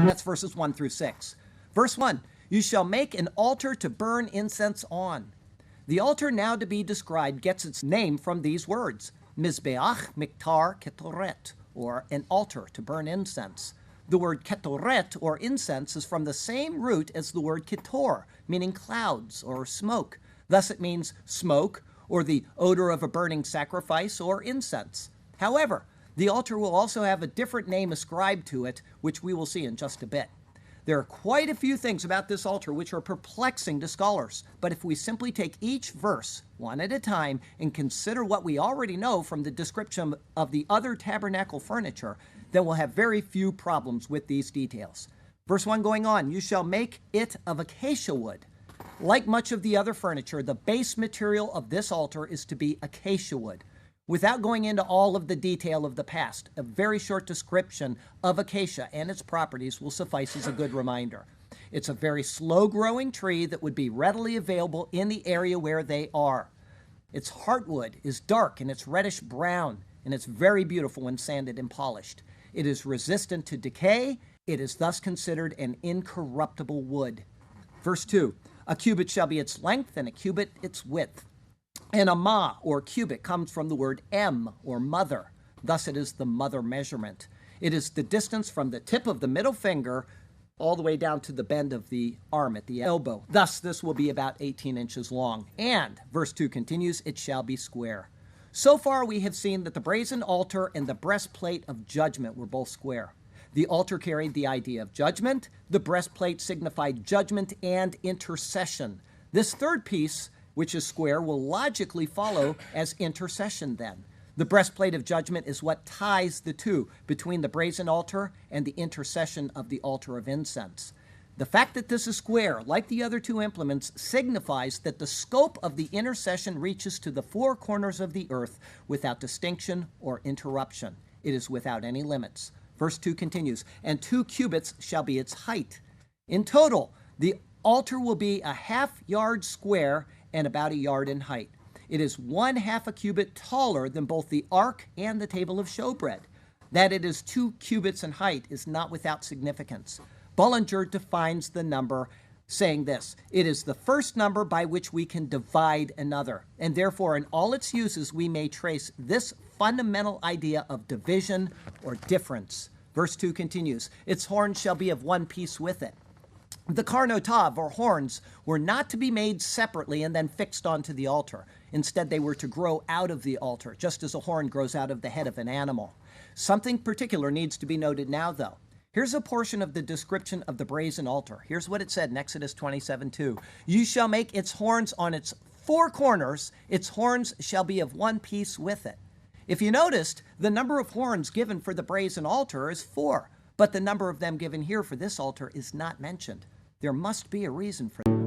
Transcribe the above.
That's verses 1 through 6. Verse 1, you shall make an altar to burn incense on. The altar now to be described gets its name from these words, Mizbeach Miktar Ketoret, or an altar to burn incense. The word ketoret, or incense, is from the same root as the word ketor, meaning clouds or smoke. Thus it means smoke, or the odor of a burning sacrifice, or incense. However, the altar will also have a different name ascribed to it, which we will see in just a bit. There are quite a few things about this altar which are perplexing to scholars, but if we simply take each verse one at a time and consider what we already know from the description of the other tabernacle furniture, then we'll have very few problems with these details. Verse 1 going on, you shall make it of acacia wood. Like much of the other furniture, the base material of this altar is to be acacia wood. Without going into all of the detail of the past, a very short description of acacia and its properties will suffice as a good reminder. It's a very slow-growing tree that would be readily available in the area where they are. Its heartwood is dark and it's reddish brown, and it's very beautiful when sanded and polished. It is resistant to decay. It is thus considered an incorruptible wood. Verse 2, a cubit shall be its length, and a cubit its width. An amah, or cubit, comes from the word em, or mother. Thus it is the mother measurement. It is the distance from the tip of the middle finger all the way down to the bend of the arm at the elbow. Thus this will be about 18 inches long. And, verse 2 continues, it shall be square. So far we have seen that the brazen altar and the breastplate of judgment were both square. The altar carried the idea of judgment. The breastplate signified judgment and intercession. This third piece, which is square, will logically follow as intercession then. The breastplate of judgment is what ties the two between the brazen altar and the intercession of the altar of incense. The fact that this is square, like the other two implements, signifies that the scope of the intercession reaches to the four corners of the earth without distinction or interruption. It is without any limits. Verse 2 continues, and 2 cubits shall be its height. In total, the altar will be a half-yard square and about a yard in height. It is 1/2 a cubit taller than both the ark and the table of showbread. That it is 2 cubits in height is not without significance. Bullinger defines the number saying this, it is the first number by which we can divide another, and therefore in all its uses we may trace this fundamental idea of division or difference. Verse 2 continues, its horns shall be of one piece with it. The karnotav, or horns, were not to be made separately and then fixed onto the altar. Instead, they were to grow out of the altar, just as a horn grows out of the head of an animal. Something particular needs to be noted now, though. Here's a portion of the description of the brazen altar. Here's what it said in Exodus 27:2. You shall make its horns on its 4 corners. Its horns shall be of one piece with it. If you noticed, the number of horns given for the brazen altar is 4, but the number of them given here for this altar is not mentioned. There must be a reason for that.